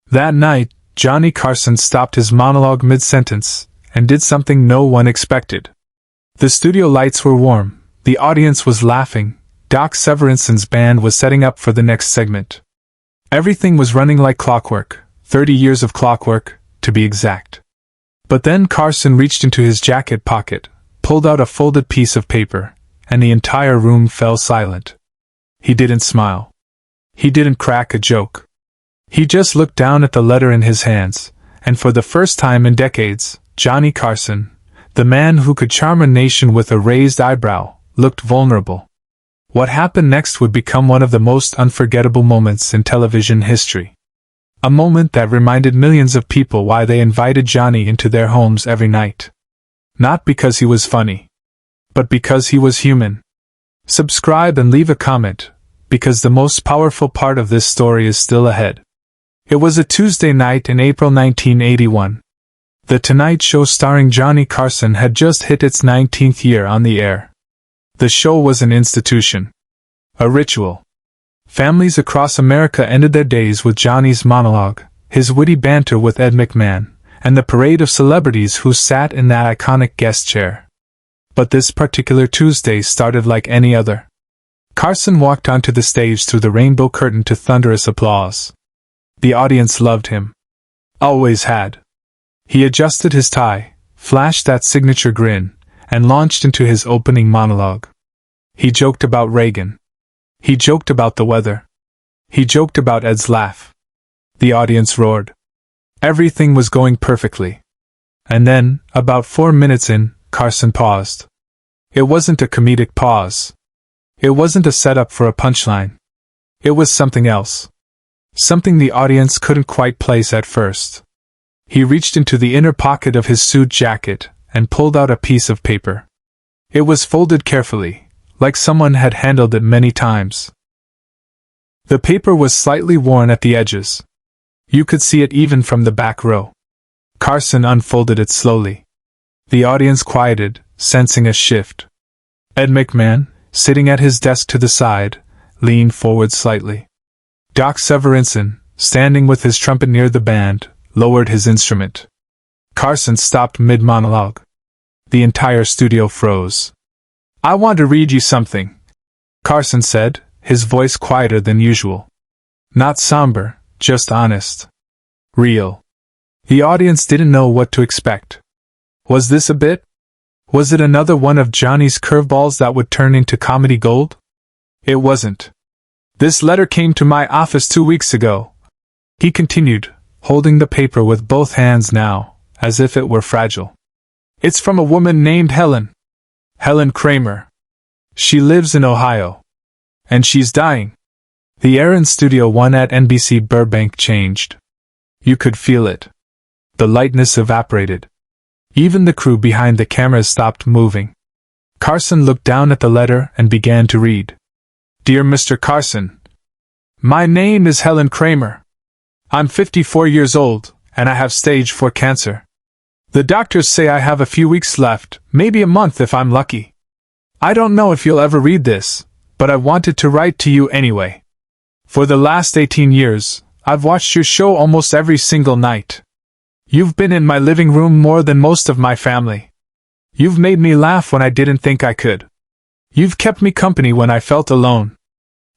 That night, Johnny Carson stopped his monologue mid-sentence and did something no one expected. The studio lights were warm, the audience was laughing, Doc Severinsen's band was setting up for the next segment. Everything was running like clockwork, 30 years of clockwork, to be exact. But then Carson reached into his jacket pocket, pulled out a folded piece of paper, and the entire room fell silent. He didn't smile. He didn't crack a joke. He just looked down at the letter in his hands, and for the first time in decades, Johnny Carson, the man who could charm a nation with a raised eyebrow, looked vulnerable. What happened next would become one of the most unforgettable moments in television history. A moment that reminded millions of people why they invited Johnny into their homes every night. Not because he was funny, but because he was human. Subscribe and leave a comment, because the most powerful part of this story is still ahead. It was a Tuesday night in April 1981. The Tonight Show starring Johnny Carson had just hit its 19th year on the air. The show was an institution. A ritual. Families across America ended their days with Johnny's monologue, his witty banter with Ed McMahon, and the parade of celebrities who sat in that iconic guest chair. But this particular Tuesday started like any other. Carson walked onto the stage through the rainbow curtain to thunderous applause. The audience loved him. Always had. He adjusted his tie, flashed that signature grin, and launched into his opening monologue. He joked about Reagan. He joked about the weather. He joked about Ed's laugh. The audience roared. Everything was going perfectly. And then, about 4 minutes in, Carson paused. It wasn't a comedic pause. It wasn't a setup for a punchline. It was something else. Something the audience couldn't quite place at first. He reached into the inner pocket of his suit jacket and pulled out a piece of paper. It was folded carefully, like someone had handled it many times. The paper was slightly worn at the edges. You could see it even from the back row. Carson unfolded it slowly. The audience quieted, sensing a shift. Ed McMahon, sitting at his desk to the side, leaned forward slightly. Doc Severinsen, standing with his trumpet near the band, lowered his instrument. Carson stopped mid-monologue. The entire studio froze. "I want to read you something," Carson said, his voice quieter than usual. Not somber, just honest. Real. The audience didn't know what to expect. Was this a bit? Was it another one of Johnny's curveballs that would turn into comedy gold? It wasn't. "This letter came to my office 2 weeks ago," he continued, holding the paper with both hands now, as if it were fragile. "It's from a woman named Helen. Helen Kramer. She lives in Ohio. And she's dying." The air in Studio 1 at NBC Burbank changed. You could feel it. The lightness evaporated. Even the crew behind the cameras stopped moving. Carson looked down at the letter and began to read. "Dear Mr. Carson, my name is Helen Kramer. I'm 54 years old, and I have stage 4 cancer. The doctors say I have a few weeks left, maybe a month if I'm lucky. I don't know if you'll ever read this, but I wanted to write to you anyway. For the last 18 years, I've watched your show almost every single night. You've been in my living room more than most of my family. You've made me laugh when I didn't think I could. You've kept me company when I felt alone.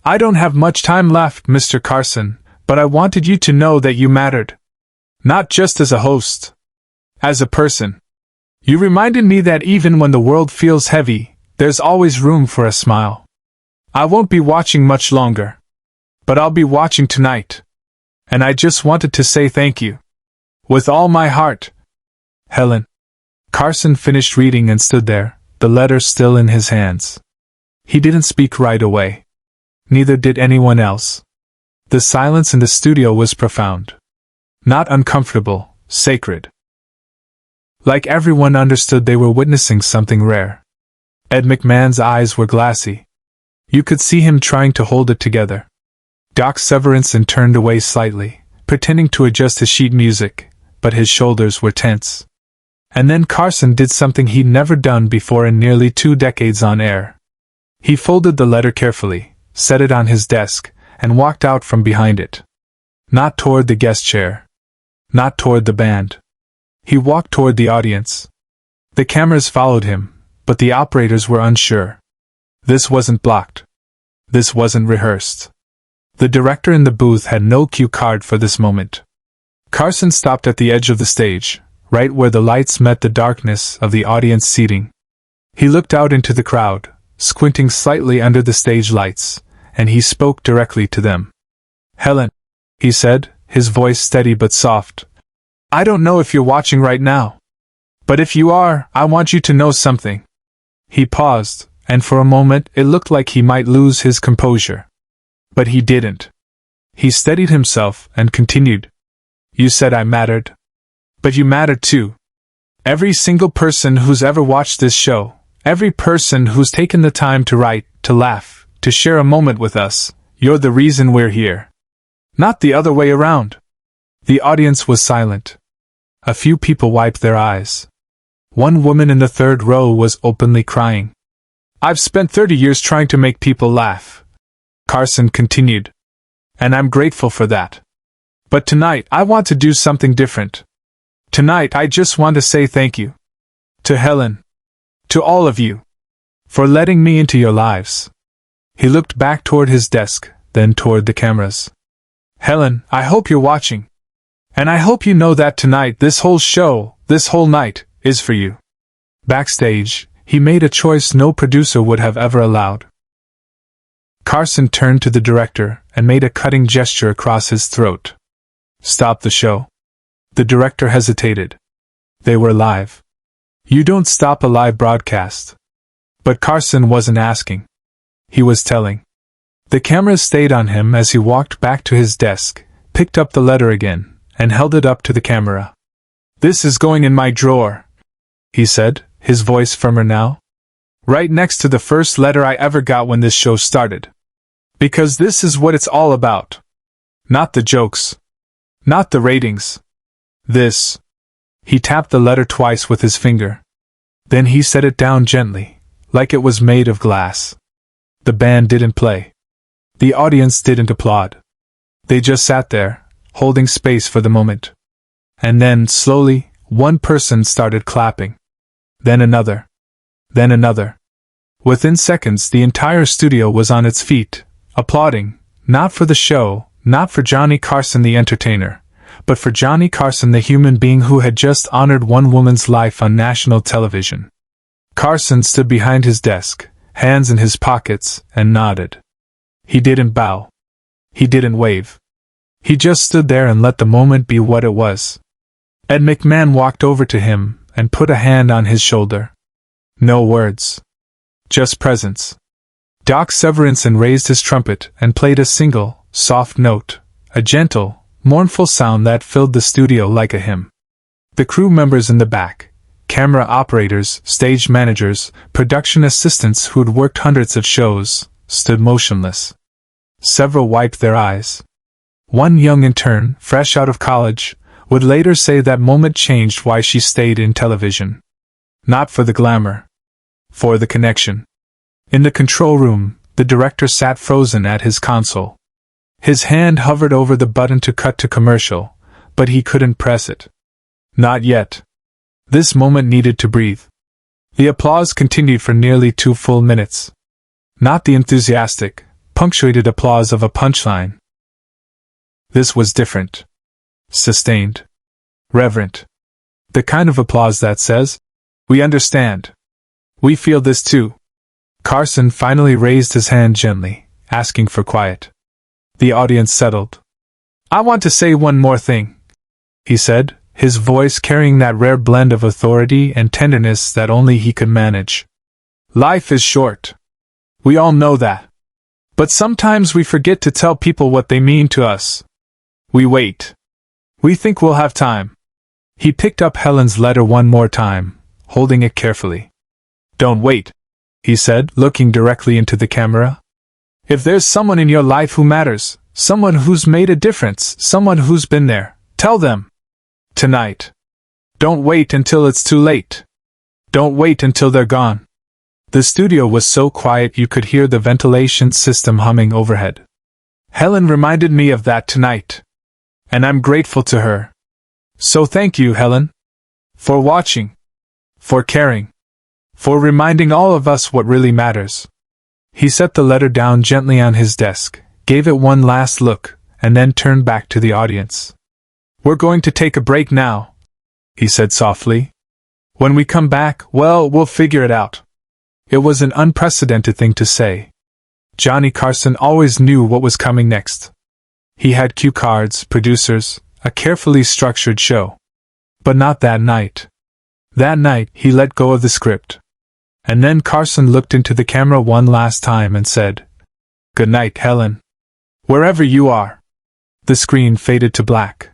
I don't have much time left, Mr. Carson, but I wanted you to know that you mattered. Not just as a host. As a person. You reminded me that even when the world feels heavy, there's always room for a smile. I won't be watching much longer. But I'll be watching tonight. And I just wanted to say thank you. With all my heart. Helen." Carson finished reading and stood there, the letter still in his hands. He didn't speak right away. Neither did anyone else. The silence in the studio was profound. Not uncomfortable, sacred. Like everyone understood they were witnessing something rare. Ed McMahon's eyes were glassy. You could see him trying to hold it together. Doc Severinsen turned away slightly, pretending to adjust his sheet music, but his shoulders were tense. And then Carson did something he'd never done before in nearly 2 decades on air. He folded the letter carefully, set it on his desk, and walked out from behind it. Not toward the guest chair. Not toward the band. He walked toward the audience. The cameras followed him, but the operators were unsure. This wasn't blocked. This wasn't rehearsed. The director in the booth had no cue card for this moment. Carson stopped at the edge of the stage, right where the lights met the darkness of the audience seating. He looked out into the crowd, squinting slightly under the stage lights, and he spoke directly to them. "Helen," he said, his voice steady but soft. "I don't know if you're watching right now. But if you are, I want you to know something." He paused, and for a moment it looked like he might lose his composure. But he didn't. He steadied himself and continued. "You said I mattered. But you matter too. Every single person who's ever watched this show, every person who's taken the time to write, to laugh, to share a moment with us, you're the reason we're here. Not the other way around." The audience was silent. A few people wiped their eyes. One woman in the third row was openly crying. "I've spent 30 years trying to make people laugh," Carson continued. "And I'm grateful for that. But tonight I want to do something different. Tonight I just want to say thank you. To Helen. To all of you. For letting me into your lives." He looked back toward his desk, then toward the cameras. "Helen, I hope you're watching. And I hope you know that tonight this whole show, this whole night, is for you." Backstage, he made a choice no producer would have ever allowed. Carson turned to the director and made a cutting gesture across his throat. "Stop the show." The director hesitated. They were live. You don't stop a live broadcast. But Carson wasn't asking. He was telling. The cameras stayed on him as he walked back to his desk, picked up the letter again, and held it up to the camera. "This is going in my drawer," he said, his voice firmer now. "Right next to the first letter I ever got when this show started. Because this is what it's all about. Not the jokes. Not the ratings. This." He tapped the letter twice with his finger. Then he set it down gently, like it was made of glass. The band didn't play. The audience didn't applaud. They just sat there, holding space for the moment. And then, slowly, one person started clapping. Then another. Then another. Within seconds the entire studio was on its feet, applauding, not for the show, not for Johnny Carson the entertainer, but for Johnny Carson the human being who had just honored one woman's life on national television. Carson stood behind his desk, hands in his pockets, and nodded. He didn't bow. He didn't wave. He just stood there and let the moment be what it was. Ed McMahon walked over to him and put a hand on his shoulder. No words. Just presence. Doc Severinsen raised his trumpet and played a single, soft note, a gentle, mournful sound that filled the studio like a hymn. The crew members in the back, camera operators, stage managers, production assistants who'd worked hundreds of shows, stood motionless. Several wiped their eyes. One young intern, fresh out of college, would later say that moment changed why she stayed in television. Not for the glamour. For the connection. In the control room, the director sat frozen at his console. His hand hovered over the button to cut to commercial, but he couldn't press it. Not yet. This moment needed to breathe. The applause continued for nearly 2 full minutes. Not the enthusiastic, punctuated applause of a punchline. This was different. Sustained. Reverent. The kind of applause that says, "We understand. We feel this too." Carson finally raised his hand gently, asking for quiet. The audience settled. "I want to say one more thing," he said, his voice carrying that rare blend of authority and tenderness that only he could manage. "Life is short. We all know that. But sometimes we forget to tell people what they mean to us. We wait. We think we'll have time." He picked up Helen's letter one more time, holding it carefully. "Don't wait," he said, looking directly into the camera. "If there's someone in your life who matters, someone who's made a difference, someone who's been there, tell them. Tonight. Don't wait until it's too late. Don't wait until they're gone." The studio was so quiet you could hear the ventilation system humming overhead. "Helen reminded me of that tonight," And I'm grateful to her. So thank you, Helen. For watching. For caring. For reminding all of us what really matters. He set the letter down gently on his desk, gave it one last look, and then turned back to the audience. We're going to take a break now, he said softly. When we come back, well, we'll figure it out. It was an unprecedented thing to say. Johnny Carson always knew what was coming next. He had cue cards, producers, a carefully structured show. But not that night. That night, he let go of the script. And then Carson looked into the camera one last time and said, "Good night, Helen. Wherever you are." The screen faded to black.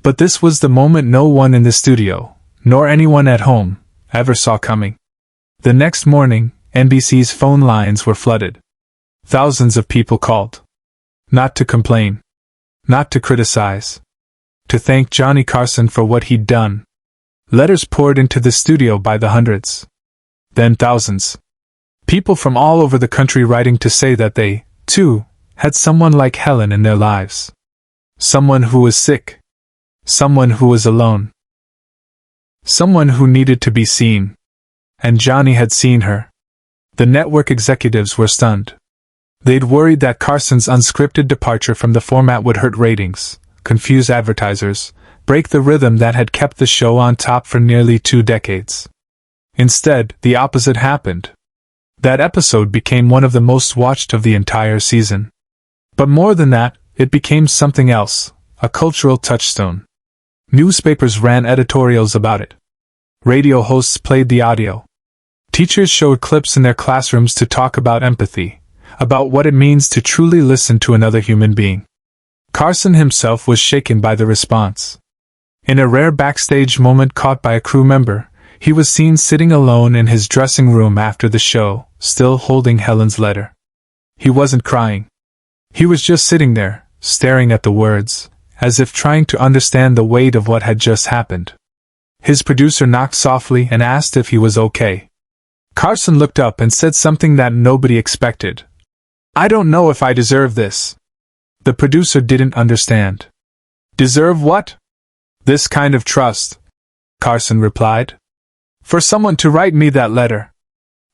But this was the moment no one in the studio, nor anyone at home, ever saw coming. The next morning, NBC's phone lines were flooded. Thousands of people called. Not to complain. Not to criticize. To thank Johnny Carson for what he'd done. Letters poured into the studio by the hundreds. Then thousands. People from all over the country writing to say that they, too, had someone like Helen in their lives. Someone who was sick. Someone who was alone. Someone who needed to be seen. And Johnny had seen her. The network executives were stunned. They'd worried that Carson's unscripted departure from the format would hurt ratings, confuse advertisers, break the rhythm that had kept the show on top for nearly 2 decades. Instead, the opposite happened. That episode became one of the most watched of the entire season. But more than that, it became something else, a cultural touchstone. Newspapers ran editorials about it. Radio hosts played the audio. Teachers showed clips in their classrooms to talk about empathy, about what it means to truly listen to another human being. Carson himself was shaken by the response. In a rare backstage moment caught by a crew member, he was seen sitting alone in his dressing room after the show, still holding Helen's letter. He wasn't crying. He was just sitting there, staring at the words, as if trying to understand the weight of what had just happened. His producer knocked softly and asked if he was okay. Carson looked up and said something that nobody expected. "I don't know if I deserve this." The producer didn't understand. "Deserve what?" "This kind of trust," Carson replied. "For someone to write me that letter.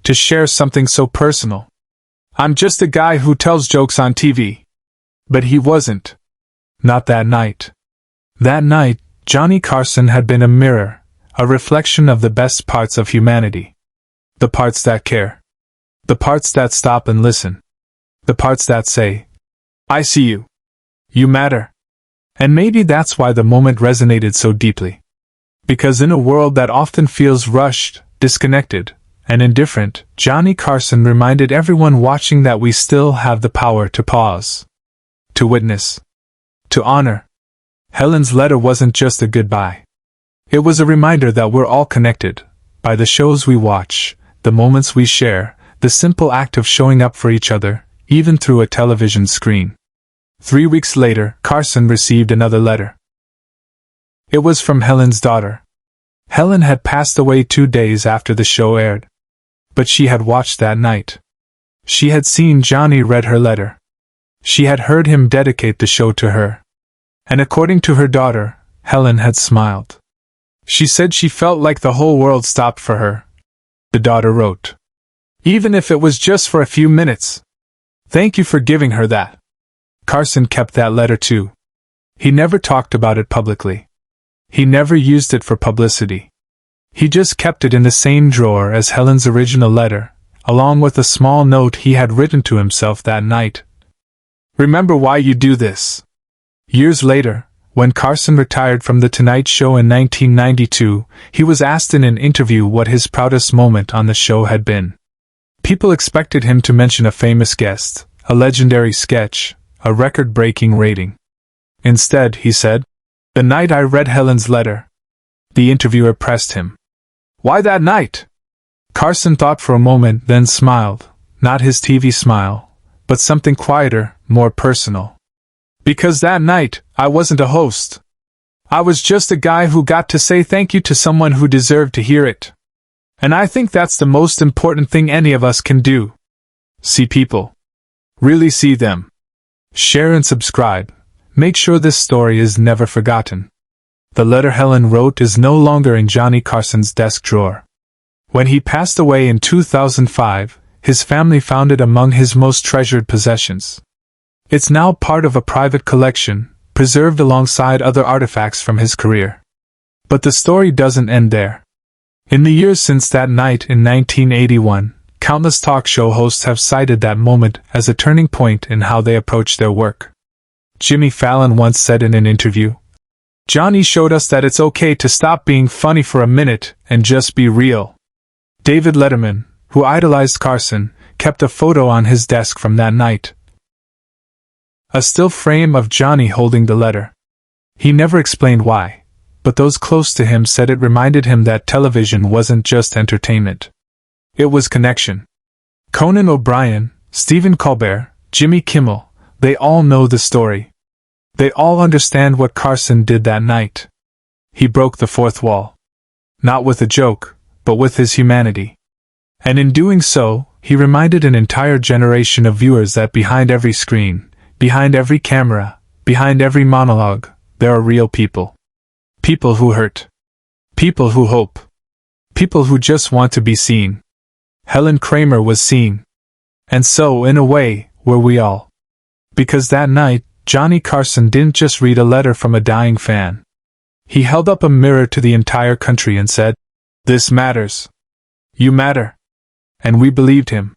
To share something so personal. I'm just a guy who tells jokes on TV." But he wasn't. Not that night. That night, Johnny Carson had been a mirror, a reflection of the best parts of humanity. The parts that care. The parts that stop and listen. The parts that say, "I see you. You matter." And maybe that's why the moment resonated so deeply. Because in a world that often feels rushed, disconnected, and indifferent, Johnny Carson reminded everyone watching that we still have the power to pause. To witness. To honor. Helen's letter wasn't just a goodbye. It was a reminder that we're all connected, by the shows we watch, the moments we share, the simple act of showing up for each other, even through a television screen. 3 weeks later, Carson received another letter. It was from Helen's daughter. Helen had passed away 2 days after the show aired. But she had watched that night. She had seen Johnny read her letter. She had heard him dedicate the show to her. And according to her daughter, Helen had smiled. She said she felt like the whole world stopped for her. The daughter wrote, "Even if it was just for a few minutes. Thank you for giving her that." Carson kept that letter too. He never talked about it publicly. He never used it for publicity. He just kept it in the same drawer as Helen's original letter, along with a small note he had written to himself that night. "Remember why you do this." Years later, when Carson retired from The Tonight Show in 1992, he was asked in an interview what his proudest moment on the show had been. People expected him to mention a famous guest, a legendary sketch, a record-breaking rating. Instead, he said, "The night I read Helen's letter." The interviewer pressed him. "Why that night?" Carson thought for a moment, then smiled, not his TV smile, but something quieter, more personal. "Because that night, I wasn't a host. I was just a guy who got to say thank you to someone who deserved to hear it. And I think that's the most important thing any of us can do. See people. Really see them. Share and subscribe. make sure this story is never forgotten. The letter Helen wrote is no longer in Johnny Carson's desk drawer. When he passed away in 2005, his family found it among his most treasured possessions. It's now part of a private collection, preserved alongside other artifacts from his career. But the story doesn't end there. In the years since that night in 1981, countless talk show hosts have cited that moment as a turning point in how they approach their work. Jimmy Fallon once said in an interview, "Johnny showed us that it's okay to stop being funny for a minute and just be real." David Letterman, who idolized Carson, kept a photo on his desk from that night. A still frame of Johnny holding the letter. He never explained why, but those close to him said it reminded him that television wasn't just entertainment. It was connection. Conan O'Brien, Stephen Colbert, Jimmy Kimmel, they all know the story. They all understand what Carson did that night. He broke the fourth wall. Not with a joke, but with his humanity. And in doing so, he reminded an entire generation of viewers that behind every screen, behind every camera, behind every monologue, there are real people. People who hurt. People who hope. People who just want to be seen. Helen Kramer was seen. And so, in a way, were we all. Because that night, Johnny Carson didn't just read a letter from a dying fan. He held up a mirror to the entire country and said, "This matters. You matter." And we believed him.